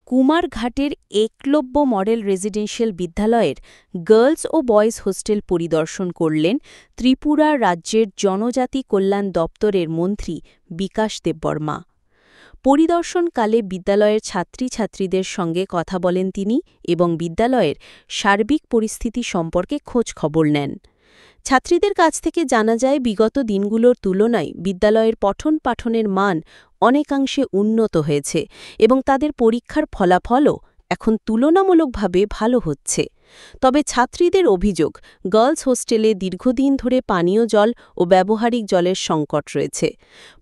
কুমারঘাটের Eklavya model residential বিদ্যালয়ের girls oh boys hostel পরিদর্শন করলেন ত্রিপুরা রাজ্যের জনজাতি কল্যাণ দপ্তরের মন্ত্রী বিকাশ দেববর্মা। পরিদর্শনকালে বিদ্যালয়ের ছাত্রীছাত্রীদের সঙ্গে কথা বলেন তিনি এবং বিদ্যালয়ের সার্বিক পরিস্থিতি সম্পর্কে খোঁজ খবর নেন। ছাত্রীদের কাছ থেকে জানা যায়, বিগত দিনগুলোর তুলনায় বিদ্যালয়ের পঠন-পাঠনের মান অনেকাংশে উন্নত হয়েছে এবং তাদের পরীক্ষার ফলাফলও এখন তুলনামূলকভাবে ভালো হচ্ছে। তবে ছাত্রীদের অভিযোগ, গার্লস হোস্টেলে দীর্ঘদিন ধরে পানীয় জল ও ব্যবহারিক জলের সংকট রয়েছে,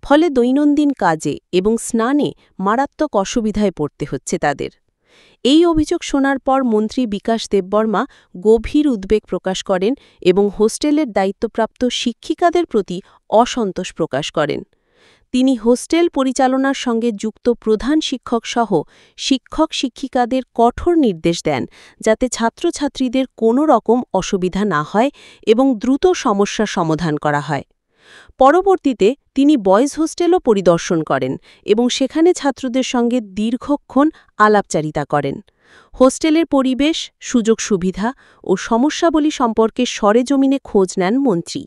ফলে দৈনন্দিন কাজে এবং স্নানে মারাত্মক অসুবিধায় পড়তে হচ্ছে তাদের। এই অভিযোগ শোনার পর মন্ত্রী বিকাশ দেববর্মা গভীর উদ্বেগ প্রকাশ করেন এবং হোস্টেলের দায়িত্বপ্রাপ্ত শিক্ষিকাদের প্রতি অসন্তোষ প্রকাশ করেন। তিনি হোস্টেল পরিচালনার সঙ্গে যুক্ত প্রধান শিক্ষক সহ শিক্ষক-শিক্ষিকাদের কঠোর নির্দেশ দেন, যাতে ছাত্রছাত্রীদের কোনো রকম অসুবিধা না হয় এবং দ্রুত সমস্যার সমাধান করা হয়। পরবর্তীতে তিনি বয়েজ হোস্টেলও পরিদর্শন করেন এবং সেখানে ছাত্রদের সঙ্গে দীর্ঘক্ষণ আলাপচারিতা করেন। হোস্টেলের পরিবেশ, সুযোগ সুবিধা ও সমস্যাবলী সম্পর্কে সরেজমিনে খোঁজ নেন মন্ত্রী।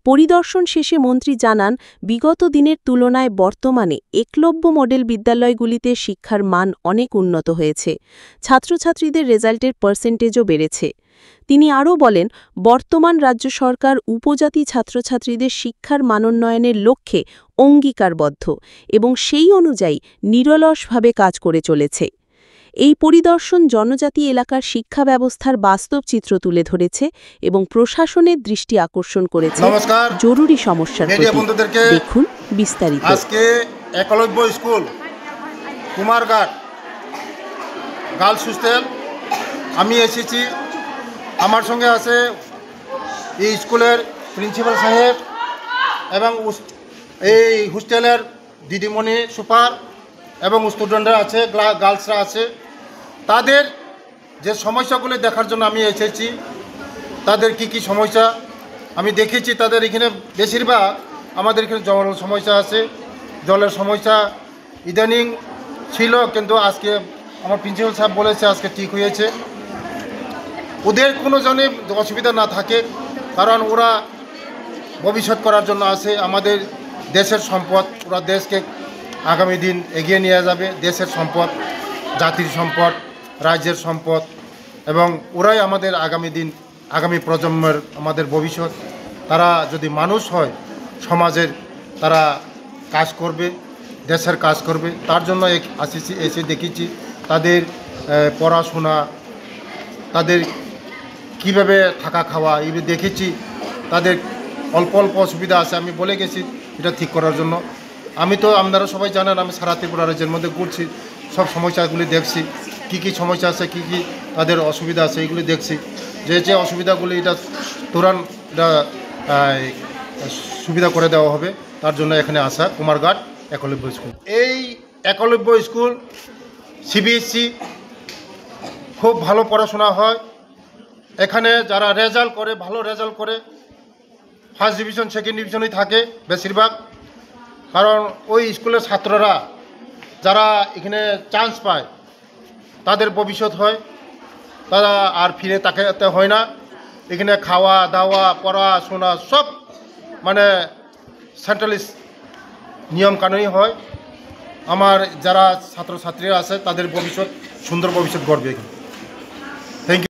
পরিদর্শন শেষে মন্ত্রী জানান, বিগত দিনের তুলনায় বর্তমানে একলব্য মডেল বিদ্যালয়গুলিতে শিক্ষার মান অনেক উন্নত হয়েছে, ছাত্রছাত্রীদের রেজাল্টের পার্সেন্টেজও বেড়েছে। তিনি আরও বলেন, বর্তমান রাজ্য সরকার উপজাতি ছাত্রছাত্রীদের শিক্ষার মানোন্নয়নের লক্ষ্যে অঙ্গীকারবদ্ধ এবং সেই অনুযায়ী নিরলসভাবে কাজ করে চলেছে। এই পরিদর্শন জনজাতি এলাকার শিক্ষা ব্যবস্থার বাস্তব চিত্র তুলে ধরেছে এবং প্রশাসনের দৃষ্টি আকর্ষণ করেছে জরুরি সমস্যার প্রতি। দেখুন বিস্তারিত। আজকে Eklavya school Kumarghat girls hostel আমি এসেছি। আমার সঙ্গে আছে এই স্কুলের প্রিন্সিপাল সাহেব এবং এই হোস্টেলের দিদিমণি সুপার এবং স্টুডেন্টরা আছে, গার্লসরা আছে। তাদের যে সমস্যাগুলি দেখার জন্য আমি এসেছি, তাদের কি কি সমস্যা আমি দেখেছি। তাদের এখানে বেশিরভাগ আমাদের এখানে জলের সমস্যা আছে। জলের সমস্যা ইদানিং ছিল, কিন্তু আজকে আমার প্রিন্সিপাল সাহেব বলেছে আজকে ঠিক হয়েছে। ওদের কোনো জনে অসুবিধা না থাকে, কারণ ওরা ভবিষ্যৎ করার জন্য আছে। আমাদের দেশের সম্পদ, ওরা দেশকে আগামী দিন এগিয়ে নিয়ে যাবে। দেশের সম্পদ, জাতির সম্পদ, রাজ্যের সম্পদ, এবং ওরাই আমাদের আগামী দিন, আগামী প্রজন্মের আমাদের ভবিষ্যৎ। তারা যদি মানুষ হয়, সমাজের তারা কাজ করবে, দেশের কাজ করবে। তার জন্য এসে দেখেছি তাদের পড়াশোনা, তাদের কিভাবে থাকা খাওয়া এগুলো দেখেছি। তাদের অল্প অল্প অসুবিধা আছে, আমি বলে গেছি এটা ঠিক করার জন্য। আমি তো আপনারা সবাই জানেন, আমি সারা ত্রিপুরা রাজ্যের মধ্যে ঘুরছি, সব সমস্যাগুলি দেখছি, কি কি সমস্যা আছে, কি কি তাদের অসুবিধা আছে, এগুলি দেখছি। যে অসুবিধাগুলি এটা তুরন্ত এটা সুবিধা করে দেওয়া হবে, তার জন্য এখানে আসা কুমারঘাট একলব্য স্কুল। এই একলব্য স্কুল সিবিএসসি, খুব ভালো পড়াশোনা হয় এখানে। যারা রেজাল্ট করে, ভালো রেজাল্ট করে, ফার্স্ট ডিভিশন সেকেন্ড ডিভিশনই থাকে বেশিরভাগ। কারণ ওই স্কুলের ছাত্ররা যারা এখানে চান্স পায়, তাদের ভবিষ্যৎ হয়, তারা আর ফিরে তাকাতে হয় না। এখানে খাওয়া দাওয়া পড়াশোনা সব মানে সেন্ট্রালিস্ট নিয়মকানুনই হয়। আমার যারা ছাত্রছাত্রীরা আছে তাদের ভবিষ্যৎ, সুন্দর ভবিষ্যৎ গড়বে এখানে। Thank you.